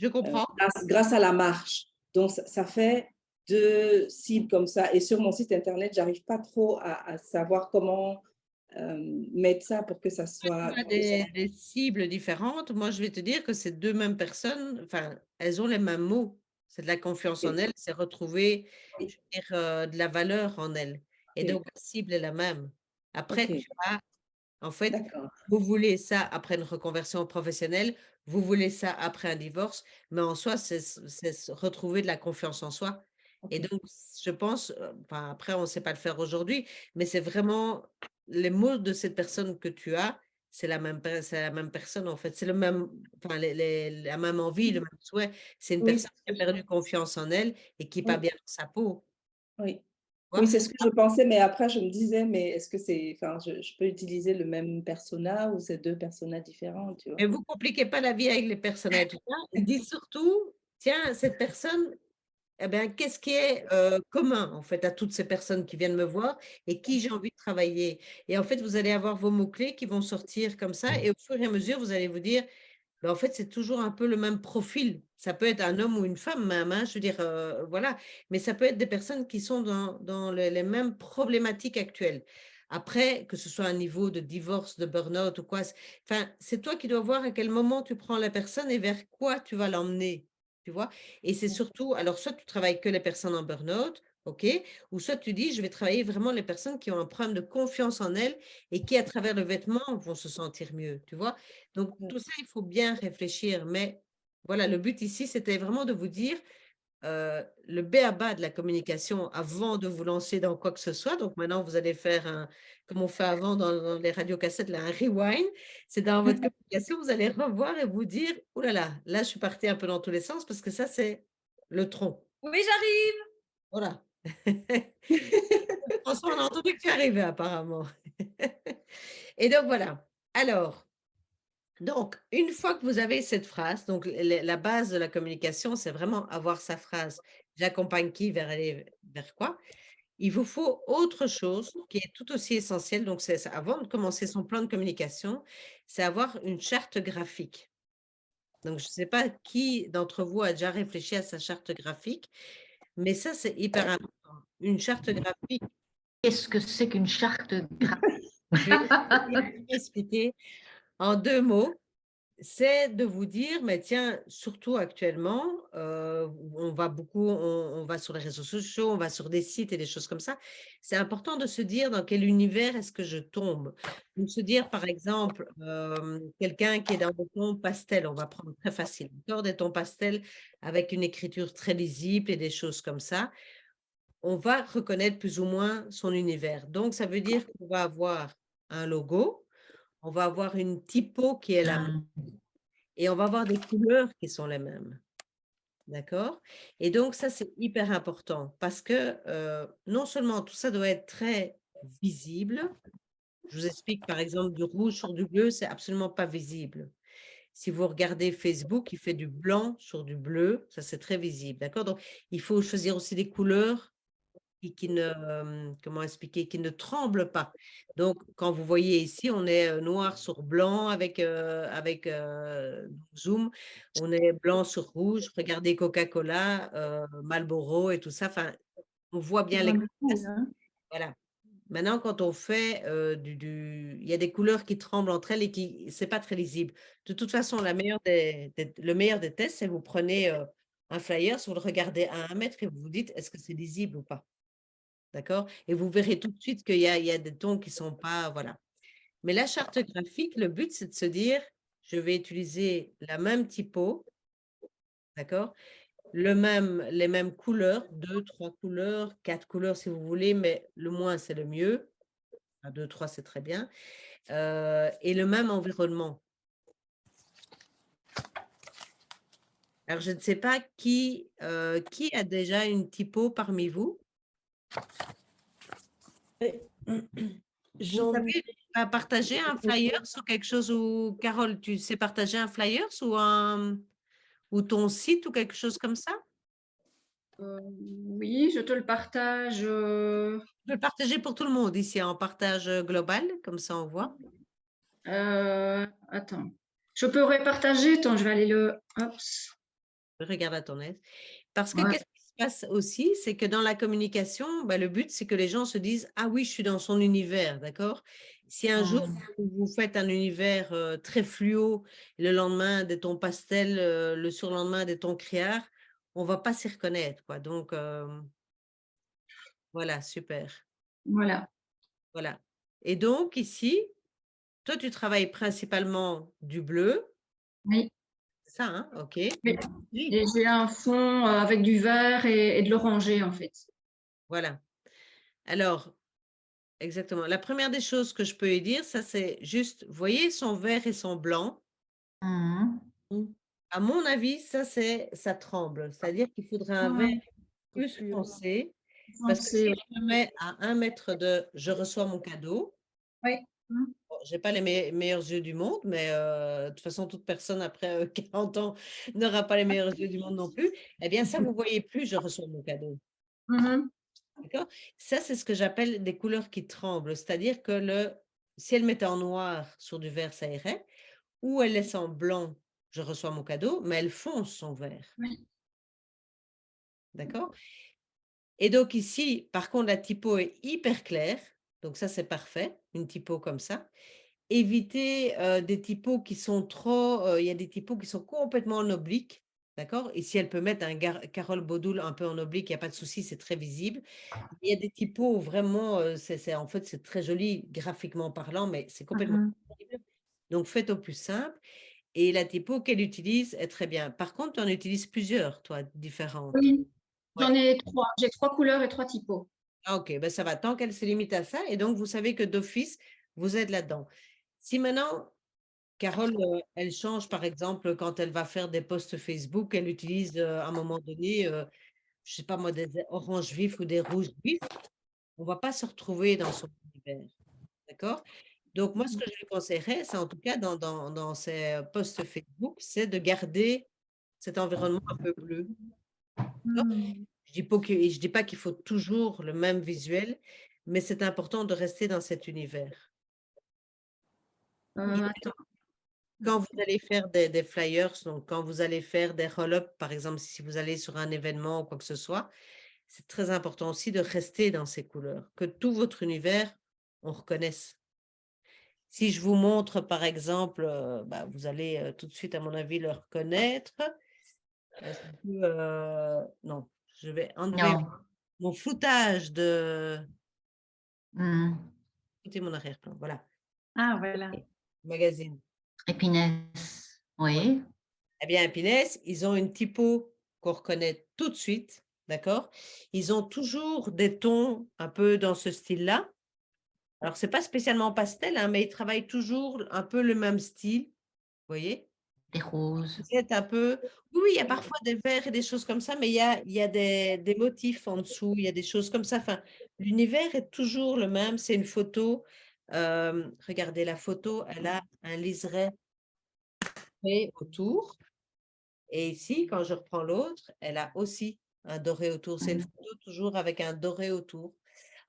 Je comprends. Grâce à la marche. Donc, ça fait 2 cibles comme ça. Et sur mon site internet, j'arrive pas trop à savoir comment mettre ça pour que ça soit… Des cibles différentes. Moi, je vais te dire que ces deux mêmes personnes, enfin, elles ont les mêmes mots. C'est de la confiance en elles, c'est retrouver je veux dire, de la valeur en elles. Et donc, la cible est la même. Après, tu as, en fait, vous voulez ça après une reconversion professionnelle, vous voulez ça après un divorce, mais en soi, c'est retrouver de la confiance en soi. Et donc, je pense, enfin, après, on ne sait pas le faire aujourd'hui, mais c'est vraiment les mots de cette personne que tu as, c'est la même personne, en fait. C'est le même, enfin, la même envie, le même souhait. C'est une personne qui a perdu confiance en elle et qui n'est pas bien dans sa peau. Oui. Oui, c'est ce que je pensais, mais après, je me disais, mais est-ce que c'est… Enfin, je peux utiliser le même persona ou c'est 2 personas différents, tu vois? Mais vous ne compliquez pas la vie avec les personnages. Dites surtout, tiens, cette personne, eh bien, qu'est-ce qui est commun, en fait, à toutes ces personnes qui viennent me voir et qui j'ai envie de travailler. Et en fait, vous allez avoir vos mots-clés qui vont sortir comme ça et au fur et à mesure, vous allez vous dire, ben, en fait, c'est toujours un peu le même profil. Ça peut être un homme ou une femme même, hein, je veux dire, voilà. Mais ça peut être des personnes qui sont dans les mêmes problématiques actuelles. Après, que ce soit un niveau de divorce, de burn-out ou quoi, enfin, c'est toi qui dois voir à quel moment tu prends la personne et vers quoi tu vas l'emmener, tu vois. Et c'est surtout, alors soit tu travailles que les personnes en burn-out, OK, ou soit tu dis, je vais travailler vraiment les personnes qui ont un problème de confiance en elles et qui, à travers le vêtement, vont se sentir mieux, tu vois. Donc, tout ça, il faut bien réfléchir. Mais voilà, le but ici, c'était vraiment de vous dire le b.a.-ba de la communication avant de vous lancer dans quoi que ce soit. Donc, maintenant, vous allez faire comme on fait avant dans les radiocassettes, là, un rewind. C'est dans votre communication, vous allez revoir et vous dire, oh là, je suis partie un peu dans tous les sens parce que ça, c'est le tronc. Oui, j'arrive. Voilà. François, on a entendu que tu arrivais apparemment. Et donc, voilà. Alors, donc, une fois que vous avez cette phrase, donc la base de la communication, c'est vraiment avoir sa phrase. J'accompagne qui vers aller vers quoi? Il vous faut autre chose qui est tout aussi essentielle. Donc, c'est avant de commencer son plan de communication, c'est avoir une charte graphique. Donc, je ne sais pas qui d'entre vous a déjà réfléchi à sa charte graphique, mais ça, c'est hyper important. Une charte graphique. Qu'est-ce que c'est qu'une charte graphique? Je vais expliquer en 2 mots. C'est de vous dire, mais tiens, surtout actuellement, on va beaucoup, on va sur les réseaux sociaux, on va sur des sites et des choses comme ça. C'est important de se dire dans quel univers est-ce que je tombe. Donc, se dire, par exemple, quelqu'un qui est dans des tons pastel, on va prendre très facile, d'accord, des tons pastel avec une écriture très lisible et des choses comme ça. On va reconnaître plus ou moins son univers. Donc, ça veut dire qu'on va avoir un logo, on va avoir une typo qui est la même. Et on va avoir des couleurs qui sont les mêmes. D'accord? Et donc, ça, c'est hyper important parce que non seulement tout ça doit être très visible, je vous explique par exemple du rouge sur du bleu, c'est absolument pas visible. Si vous regardez Facebook, il fait du blanc sur du bleu, ça c'est très visible. D'accord? Donc, il faut choisir aussi des couleurs qui ne, comment expliquer, qui ne tremblent pas. Donc, quand vous voyez ici, on est noir sur blanc avec Zoom, on est blanc sur rouge. Regardez Coca-Cola, Marlboro et tout ça. Enfin, on voit bien les contrastes. Voilà. Maintenant, quand on fait il y a des couleurs qui tremblent entre elles et qui, c'est pas très lisible. De toute façon, le meilleur des tests, c'est vous prenez un flyer, vous le regardez à 1 mètre et vous vous dites, est-ce que c'est lisible ou pas? D'accord? Et vous verrez tout de suite qu'il y a des tons qui ne sont pas… Voilà. Mais la charte graphique, le but, c'est de se dire, je vais utiliser la même typo, d'accord? Les mêmes couleurs, 2, 3 couleurs, 4 couleurs si vous voulez, mais le moins, c'est le mieux. 2, 3, c'est très bien. Et le même environnement. Alors, je ne sais pas qui a déjà une typo parmi vous? Vous savez partager un flyer ou quelque chose ou Carole, tu sais partager un flyer ou ton site ou quelque chose comme ça? Oui, je te le partage. Je peux le partager pour tout le monde ici en partage global, comme ça on voit. Attends, je peux repartager. Attends, je vais aller le. Hop. Regarde à ton aise. Parce que Ouais. qu'est-ce qui se passe aussi, c'est que dans la communication, le but, c'est que les gens se disent « Ah oui, je suis dans son univers, d'accord ?» Si un jour, vous faites un univers très fluo, le lendemain des tons pastel, le surlendemain des tons criards, on ne va pas s'y reconnaître, quoi. Donc, voilà, super. Voilà. Voilà. Et donc, ici, toi, tu travailles principalement du bleu. Oui. C'est ça, hein? OK. Oui. Et j'ai un fond avec du vert et de l'orangé, en fait. Voilà. Alors, exactement. La première des choses que je peux lui dire, ça c'est juste, voyez son vert et son blanc. À mon avis, ça tremble. C'est-à-dire qu'il faudrait un vert plus foncé. Parce que si je me mets à 1 mètre de « je reçois mon cadeau », Oui. bon, je n'ai pas les meilleurs yeux du monde, mais de toute façon, toute personne après 40 ans n'aura pas les meilleurs yeux du monde non plus. Eh bien, ça, vous ne voyez plus « je reçois mon cadeau ». D'accord? Ça, c'est ce que j'appelle des couleurs qui tremblent. C'est-à-dire que si elle mettait en noir sur du vert, ça irait. Ou elle laisse en blanc, je reçois mon cadeau, mais elle fonce son vert. Oui. D'accord? Et donc ici, par contre, la typo est hyper claire. Donc ça, c'est parfait. Une typo comme ça. Évitez des typos qui sont trop... Il y a des typos qui sont complètement en oblique. D'accord? Ici, elle peut mettre un Carole Baudoul un peu en oblique, il n'y a pas de souci, c'est très visible. Il y a des typos où vraiment, en fait, c'est très joli graphiquement parlant, mais c'est complètement visible. Donc, faites au plus simple. Et la typo qu'elle utilise est très bien. Par contre, tu en utilises plusieurs, toi, différentes. Oui, Ouais. j'en ai 3. J'ai 3 couleurs et 3 typos. Ah, ok, ben ça va, tant qu'elle se limite à ça. Et donc, vous savez que d'office, vous êtes là-dedans. Si maintenant, Carole, elle change, par exemple, quand elle va faire des posts Facebook, elle utilise à un moment donné, je ne sais pas moi, des oranges vifs ou des rouges vifs, on ne va pas se retrouver dans son univers. D'accord? Donc, moi, ce que je lui conseillerais, c'est en tout cas dans ses posts Facebook, c'est de garder cet environnement un peu bleu. Je ne dis pas qu'il faut toujours le même visuel, mais c'est important de rester dans cet univers. Attends. Quand vous allez faire des flyers, donc quand vous allez faire des roll-up, par exemple, si vous allez sur un événement ou quoi que ce soit, c'est très important aussi de rester dans ces couleurs, que tout votre univers, on reconnaisse. Si je vous montre, par exemple, vous allez tout de suite, à mon avis, le reconnaître. Non, je vais enlever mon floutage de... Écoutez mon arrière-plan, voilà. Ah, voilà. Magazine. Épinès, oui. Eh bien, Épinès, ils ont une typo qu'on reconnaît tout de suite, d'accord? Ils ont toujours des tons un peu dans ce style-là. Alors, ce n'est pas spécialement pastel, hein, mais ils travaillent toujours un peu le même style, vous voyez? Des roses. C'est un peu... Oui, il y a parfois des verts et des choses comme ça, mais il y a des motifs en dessous, il y a des choses comme ça. Enfin, l'univers est toujours le même, c'est une photo. Regardez la photo, elle a un liseré autour. Et ici, quand je reprends l'autre, elle a aussi un doré autour. C'est une photo toujours avec un doré autour.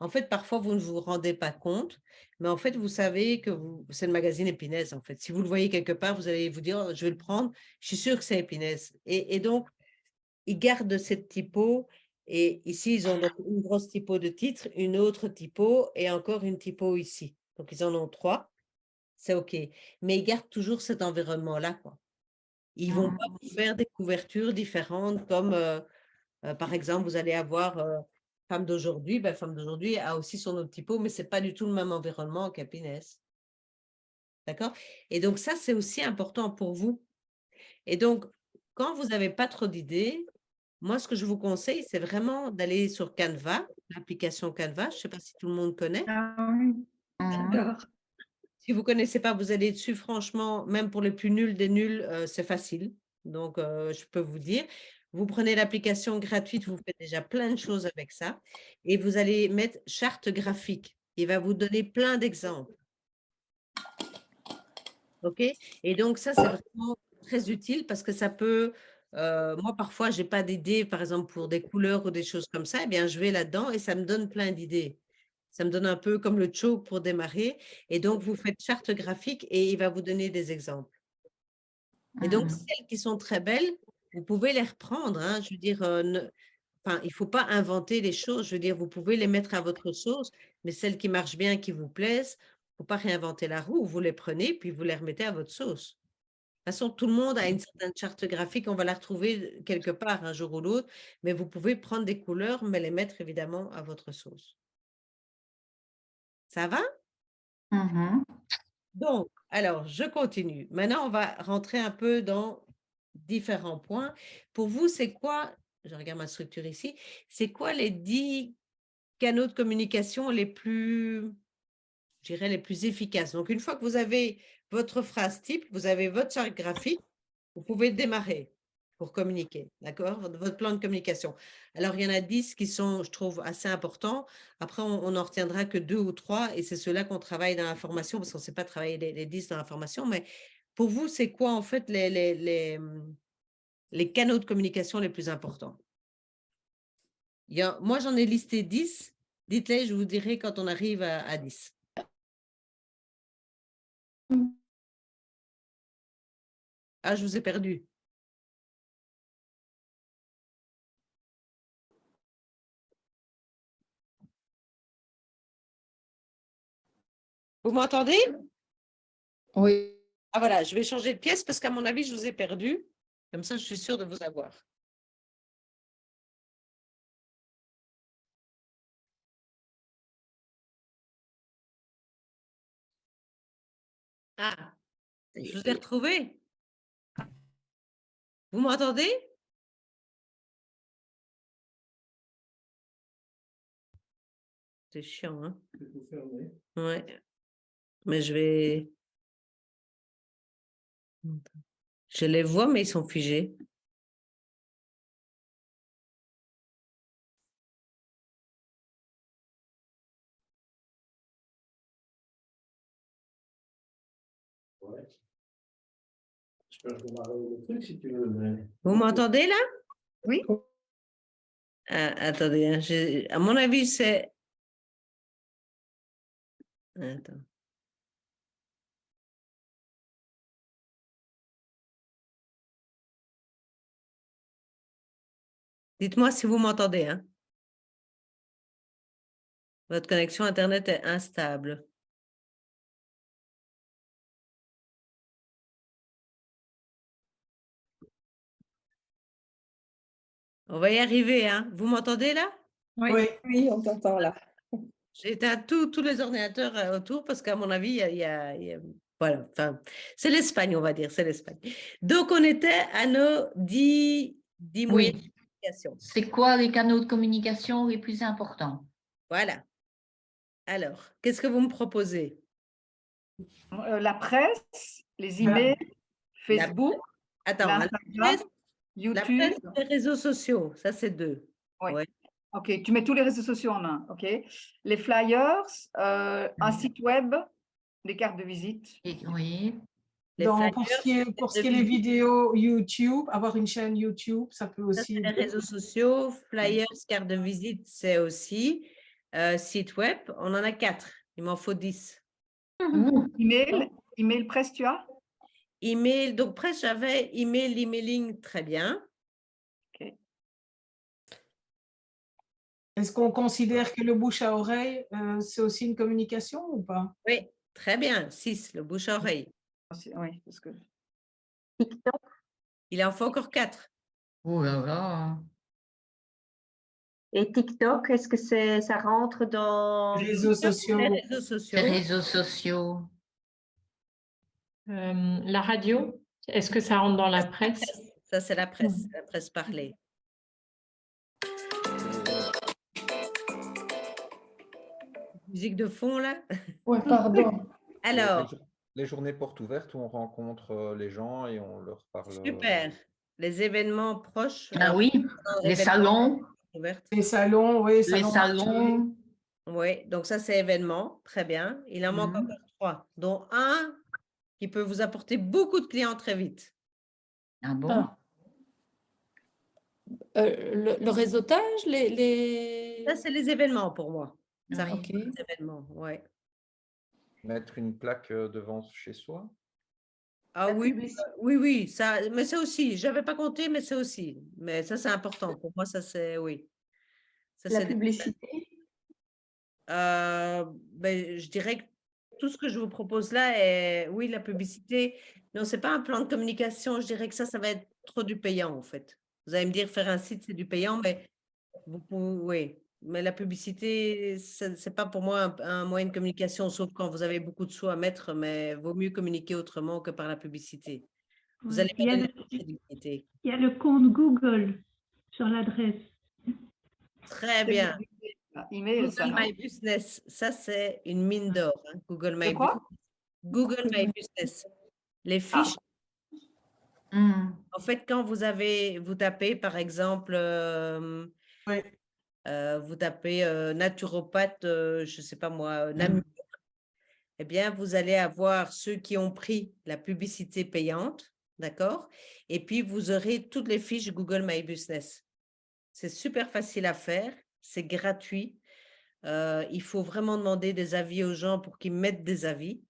En fait, parfois, vous ne vous rendez pas compte, mais en fait, vous savez que c'est le magazine Épinès, en fait. Si vous le voyez quelque part, vous allez vous dire, oh, je vais le prendre, je suis sûre que c'est Épinès. Et donc, ils gardent cette typo. Et ici, ils ont donc une grosse typo de titre, une autre typo et encore une typo ici. Donc, ils en ont 3. C'est OK. Mais ils gardent toujours cet environnement-là, quoi. Ils ne vont pas vous faire des couvertures différentes comme, par exemple, vous allez avoir Femme d'aujourd'hui. Femme d'aujourd'hui a aussi son autre typo, mais ce n'est pas du tout le même environnement qu'Épinès. D'accord? Et donc, ça, c'est aussi important pour vous. Et donc, quand vous n'avez pas trop d'idées, moi, ce que je vous conseille, c'est vraiment d'aller sur Canva, l'application Canva. Je ne sais pas si tout le monde connaît. Ah oui, j'adore. Si vous ne connaissez pas, vous allez dessus. Franchement, même pour les plus nuls des nuls, c'est facile. Donc, je peux vous dire, vous prenez l'application gratuite, vous faites déjà plein de choses avec ça. Et vous allez mettre charte graphique. Il va vous donner plein d'exemples. OK? Et donc, ça, c'est vraiment très utile parce que ça peut... moi, parfois, je n'ai pas d'idée, par exemple, pour des couleurs ou des choses comme ça. Eh bien, je vais là-dedans et ça me donne plein d'idées. Ça me donne un peu comme le chalk pour démarrer. Et donc, vous faites charte graphique et il va vous donner des exemples. Et donc, celles qui sont très belles, vous pouvez les reprendre. Hein, je veux dire, enfin, il ne faut pas inventer les choses. Je veux dire, vous pouvez les mettre à votre sauce, mais celles qui marchent bien, qui vous plaisent, il ne faut pas réinventer la roue. Vous les prenez, puis vous les remettez à votre sauce. De toute façon, tout le monde a une certaine charte graphique. On va la retrouver quelque part un jour ou l'autre, mais vous pouvez prendre des couleurs, mais les mettre évidemment à votre sauce. Ça va? Donc, alors, je continue. Maintenant, on va rentrer un peu dans différents points. Pour vous, c'est quoi, je regarde ma structure ici, c'est quoi les 10 canaux de communication les plus, je dirais, les plus efficaces? Donc, une fois que vous avez votre phrase type, vous avez votre charte graphique, vous pouvez démarrer pour communiquer, d'accord? Votre plan de communication. Alors, il y en a 10 qui sont, je trouve, assez importants. Après, on n'en retiendra que 2 ou 3 et c'est ceux-là qu'on travaille dans la formation parce qu'on ne sait pas travailler les 10 dans la formation. Mais pour vous, c'est quoi, en fait, les canaux de communication les plus importants? Moi, j'en ai listé 10. Dites-les, je vous dirai quand on arrive à 10. Ah, je vous ai perdu. Vous m'entendez? Oui. Ah voilà, je vais changer de pièce parce qu'à mon avis, je vous ai perdu. Comme ça, je suis sûre de vous avoir. Ah, je vous ai retrouvé. Vous m'entendez? C'est chiant, hein? Ouais. Mais je vais... Je les vois, mais ils sont figés. Je peux redémarrer le truc si tu veux. Mais... Vous m'entendez là? Oui. Ah, attendez, hein, à mon avis, c'est... Attends. Dites-moi si vous m'entendez, hein? Votre connexion Internet est instable. On va y arriver, hein? Vous m'entendez là? Oui, oui, on t'entend là. J'ai éteint tous les ordinateurs autour parce qu'à mon avis, il y a voilà, enfin, c'est l'Espagne, on va dire, c'est l'Espagne. Donc, on était à nos 10 moyens de communication. C'est quoi les canaux de communication les plus importants? Voilà. Alors, qu'est-ce que vous me proposez? La presse, les emails, Facebook, l'Instagram, YouTube. La presse, les réseaux sociaux, ça c'est 2. Oui. Ouais. OK, tu mets tous les réseaux sociaux en un. OK. Les flyers, un site web, des cartes de visite. Oui. Pour ce qui est les vidéos YouTube, avoir une chaîne YouTube, ça peut aussi... Les réseaux sociaux, flyers, cartes de visite, c'est aussi. Site web, on en a 4. Il m'en faut 10. Email presse, tu as? Email, donc presse, j'avais email, emailing, très bien. OK. Est-ce qu'on considère que le bouche à oreille, c'est aussi une communication ou pas? Oui, très bien. 6, le bouche à oreille. Oui, parce que... TikTok. Il en faut encore 4. Oh là là. Et TikTok, est-ce que ça rentre dans... Les réseaux sociaux. Les réseaux sociaux. Les réseaux sociaux. La radio, est-ce que ça rentre dans la presse? Ça, c'est la presse parlée. Musique de fond, là? Oui, pardon. Alors. Les journées portes ouvertes où on rencontre les gens et on leur parle. Super. Les événements proches. Ah oui, les salons. Les salons, oui. Les salons. Oui, donc ça, c'est événement. Très bien. Il en manque encore 3, dont un qui peut vous apporter beaucoup de clients très vite. Ah bon? Le réseautage, Ça, c'est les événements pour moi. Ça Oui. rentre dans les événements, ouais. Mettre une plaque devant chez soi? Ah oui, oui, ça, mais ça aussi, je n'avais pas compté, mais ça aussi. Mais ça, c'est important. Pour moi, ça, c'est, oui. Ça, La c'est publicité? Ben, je dirais que tout ce que je vous propose là est, oui, la publicité. Non, ce n'est pas un plan de communication. Je dirais que ça va être trop du payant, en fait. Vous allez me dire, faire un site, c'est du payant, mais vous pouvez, oui. Mais la publicité, ce n'est pas pour moi un moyen de communication, sauf quand vous avez beaucoup de sous à mettre, mais vaut mieux communiquer autrement que par la publicité. Vous allez Il y a mettre le- de la crédibilité. il y a le compte Google sur l'adresse. Très bien. Email, ça, Google non? My Business, ça c'est une mine d'or. Hein. Google My quoi? Business. Google My Business. Les fiches. En fait, quand vous tapez par exemple, vous tapez naturopathe, je ne sais pas moi, Namur, eh bien, vous allez avoir ceux qui ont pris la publicité payante, d'accord? Et puis, vous aurez toutes les fiches Google My Business. C'est super facile à faire, c'est gratuit. Il faut vraiment demander des avis aux gens pour qu'ils mettent des avis,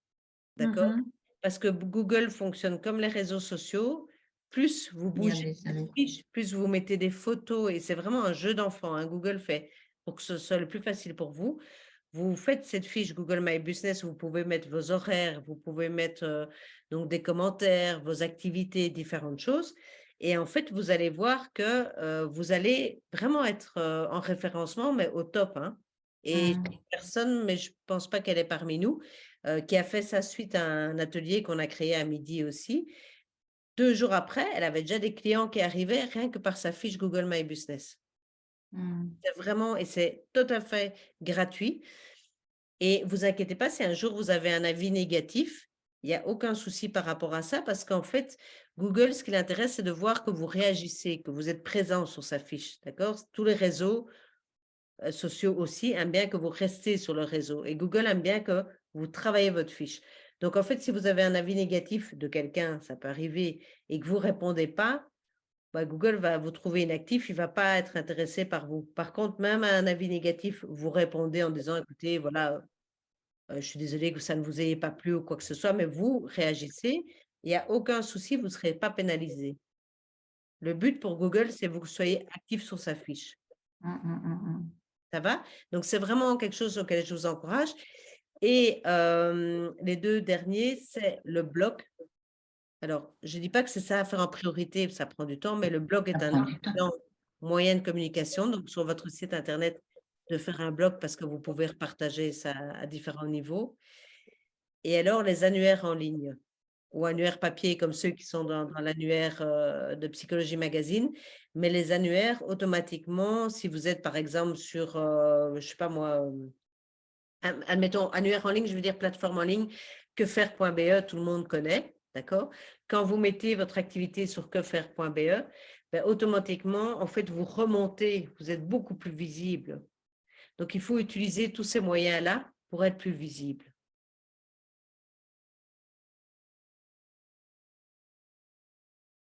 d'accord? Parce que Google fonctionne comme les réseaux sociaux. Plus vous bougez les fiches, plus vous mettez des photos, et c'est vraiment un jeu d'enfant. Hein, Google fait pour que ce soit le plus facile pour vous. Vous faites cette fiche Google My Business, vous pouvez mettre vos horaires, vous pouvez mettre donc des commentaires, vos activités, différentes choses. Et en fait, vous allez voir que vous allez vraiment être en référencement, mais au top. Hein. Et une personne, mais je ne pense pas qu'elle est parmi nous, qui a fait ça suite à un atelier qu'on a créé à midi aussi. 2 jours après, elle avait déjà des clients qui arrivaient rien que par sa fiche Google My Business. C'est vraiment, et c'est tout à fait gratuit. Et vous inquiétez pas, si un jour vous avez un avis négatif, il n'y a aucun souci par rapport à ça, parce qu'en fait, Google, ce qui l'intéresse, c'est de voir que vous réagissez, que vous êtes présent sur sa fiche, d'accord? Tous les réseaux sociaux aussi aiment bien que vous restez sur le réseau, et Google aime bien que vous travaillez votre fiche. Donc, en fait, si vous avez un avis négatif de quelqu'un, ça peut arriver, et que vous ne répondez pas, bah, Google va vous trouver inactif, il ne va pas être intéressé par vous. Par contre, même à un avis négatif, vous répondez en disant, écoutez, voilà, je suis désolée que ça ne vous ait pas plu ou quoi que ce soit, mais vous réagissez, il n'y a aucun souci, vous ne serez pas pénalisé. Le but pour Google, c'est que vous soyez actif sur sa fiche. Ça va? Donc, c'est vraiment quelque chose auquel je vous encourage. Et les 2 derniers, c'est le blog. Alors, je ne dis pas que c'est ça à faire en priorité, ça prend du temps, mais le blog est un excellent moyen de communication. Donc, sur votre site Internet, de faire un blog parce que vous pouvez repartager ça à différents niveaux. Et alors, les annuaires en ligne ou annuaires papier comme ceux qui sont dans l'annuaire de Psychologie Magazine. Mais les annuaires, automatiquement, si vous êtes par exemple sur, je ne sais pas moi, admettons, annuaire en ligne, je veux dire plateforme en ligne, quefaire.be, tout le monde connaît, d'accord? Quand vous mettez votre activité sur quefaire.be, ben, automatiquement, en fait, vous remontez, vous êtes beaucoup plus visible. Donc, il faut utiliser tous ces moyens-là pour être plus visible.